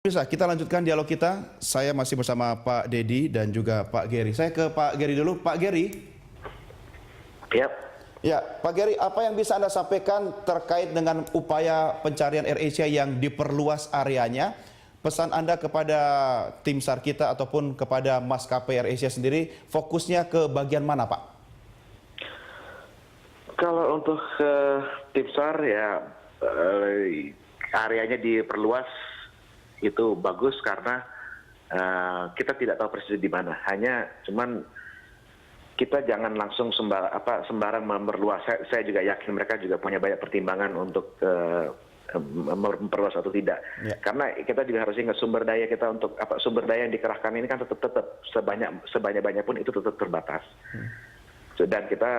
Bisa kita lanjutkan dialog kita. Saya masih bersama Pak Dedi dan juga Pak Gary. Saya ke Pak Gary dulu. Pak Gary. Ya. Ya, Pak Gary, apa yang bisa Anda sampaikan terkait dengan upaya pencarian AirAsia yang diperluas areanya? Pesan Anda kepada tim SAR kita ataupun kepada maskapai AirAsia sendiri, fokusnya ke bagian mana, Pak? Kalau untuk tim SAR ya areanya diperluas itu bagus karena kita tidak tahu persis di mana. Hanya cuman kita jangan langsung sembarang memperluas. Saya juga yakin mereka juga punya banyak pertimbangan untuk memperluas atau tidak. Ya. Karena kita juga harus ingat sumber daya kita untuk sumber daya yang dikerahkan ini kan tetap sebanyak pun itu tetap terbatas. Dan kita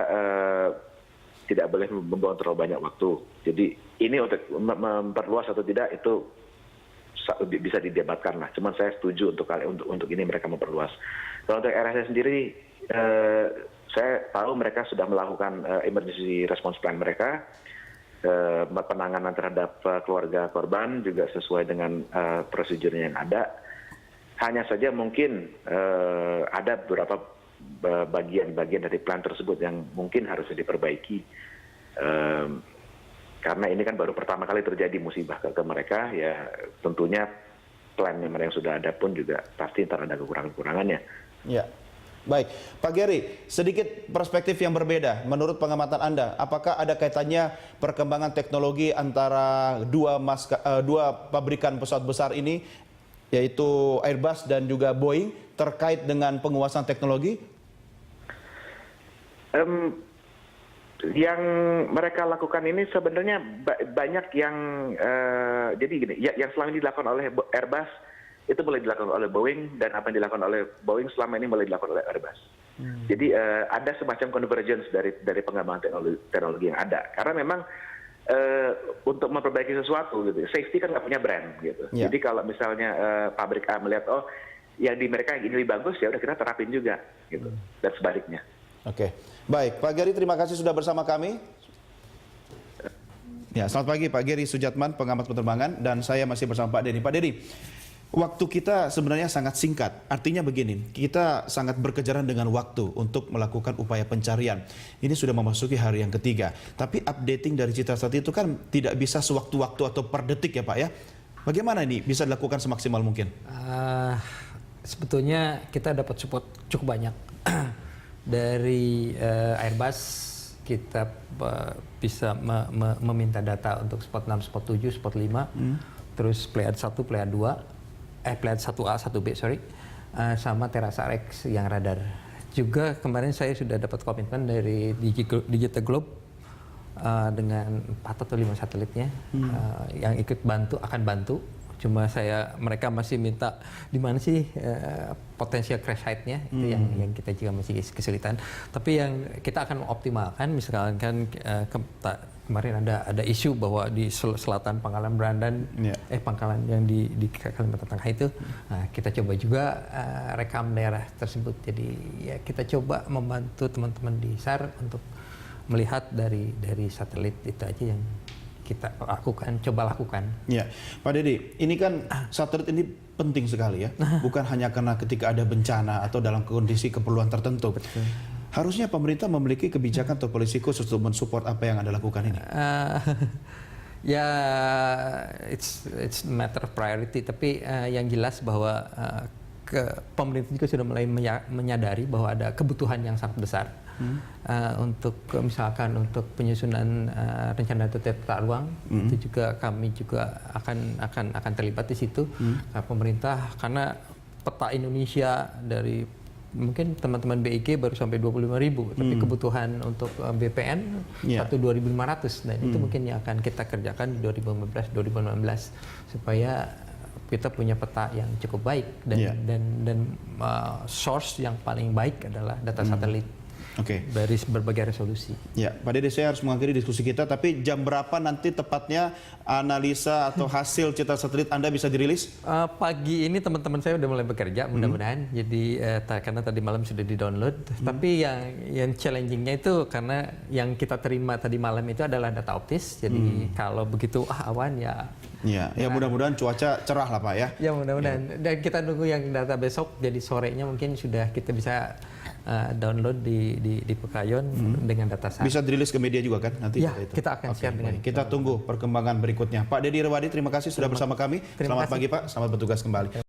tidak boleh membuang terlalu banyak waktu. Jadi ini untuk memperluas atau tidak itu bisa didebatkan lah. Cuman saya setuju untuk ini mereka memperluas. Kalau untuk RSS sendiri, saya tahu mereka sudah melakukan emergency response plan mereka, penanganan terhadap keluarga korban juga sesuai dengan prosedurnya yang ada. Hanya saja mungkin ada beberapa bagian-bagian dari plan tersebut yang mungkin harus diperbaiki. Karena ini kan baru pertama kali terjadi musibah ke mereka, ya tentunya plan yang mereka sudah ada pun juga pasti ntar ada kekurangan-kekurangannya. Ya, baik. Pak Gary, sedikit perspektif yang berbeda. Menurut pengamatan Anda, apakah ada kaitannya perkembangan teknologi antara dua pabrikan pesawat besar ini, yaitu Airbus dan juga Boeing, terkait dengan penguasaan teknologi? Yang mereka lakukan ini sebenarnya banyak yang jadi gini, yang selama ini dilakukan oleh Airbus itu boleh dilakukan oleh Boeing, dan apa yang dilakukan oleh Boeing selama ini boleh dilakukan oleh Airbus. Jadi ada semacam convergence dari pengembangan teknologi yang ada, karena memang untuk memperbaiki sesuatu gitu, safety kan nggak punya brand gitu. Yeah. Jadi kalau misalnya pabrik A melihat yang di mereka ini lebih bagus, ya udah kita terapin juga gitu, dan sebaliknya. Oke, baik. Pak Gary, terima kasih sudah bersama kami. Ya, selamat pagi Pak Gary Sujatman, pengamat penerbangan, dan saya masih bersama Pak Dedi. Pak Dedi, waktu kita sebenarnya sangat singkat. Artinya begini, kita sangat berkejaran dengan waktu untuk melakukan upaya pencarian. Ini sudah memasuki hari yang ketiga. Tapi updating dari Citra Satelit itu kan tidak bisa sewaktu-waktu atau per detik ya Pak ya. Bagaimana ini bisa dilakukan semaksimal mungkin? Sebetulnya kita dapat support cukup banyak. Dari Airbus kita bisa meminta data untuk spot 6, spot 7, spot 5, terus Pleiad 1, Pleiad 2, Pleiad 1A, 1B, sama Terasa X yang radar. Juga kemarin saya sudah dapat komitmen dari Digital Globe dengan 4 atau 5 satelitnya yang ikut akan bantu. Cuma mereka masih minta di mana sih potensial crash site-nya, itu yang kita juga masih kesulitan. Tapi yang kita akan mengoptimalkan, misalkan kemarin ada isu bahwa di selatan Pangkalan Brandan, Pangkalan yang di Kalimantan Tengah itu, kita coba juga rekam daerah tersebut. Jadi ya kita coba membantu teman-teman di SAR untuk melihat dari satelit itu aja yang kita coba lakukan. Ya, Pak Dedi, ini kan satelit ini penting sekali ya, bukan hanya karena ketika ada bencana atau dalam kondisi keperluan tertentu. Betul. Harusnya pemerintah memiliki kebijakan atau polisi khusus untuk mensupport apa yang Anda lakukan ini. Ya, it's matter of priority. Tapi yang jelas bahwa pemerintah juga sudah mulai menyadari bahwa ada kebutuhan yang sangat besar. Untuk misalkan untuk penyusunan rencana tata ruang, itu juga kami juga akan terlibat di situ. Pemerintah, karena peta Indonesia dari mungkin teman-teman BIG baru sampai 25.000, tapi kebutuhan untuk BPN 1.500, dan itu mungkin yang akan kita kerjakan di 2015-2016 supaya kita punya peta yang cukup baik dan source yang paling baik adalah data satelit. Dari berbagai resolusi. Ya, Pak Dede, saya harus mengakhiri diskusi kita, tapi jam berapa nanti tepatnya analisa atau hasil Citra Satelit Anda bisa dirilis? Pagi ini teman-teman saya udah mulai bekerja, mudah-mudahan. Jadi karena tadi malam sudah di-download. Tapi yang challengingnya itu karena yang kita terima tadi malam itu adalah data optis. Jadi kalau begitu awan ya Ya, ya mudah-mudahan cuaca cerah lah Pak ya. Ya mudah-mudahan. Dan kita nunggu yang data besok, jadi sorenya mungkin sudah kita bisa download di Pekayon dengan data saat. Bisa dirilis ke media juga kan nanti? Ya, itu. kita akan share dengan kita tunggu perkembangan berikutnya. Pak Deddy Rewadi, terima kasih sudah bersama kami. Selamat pagi Pak, selamat bertugas kembali.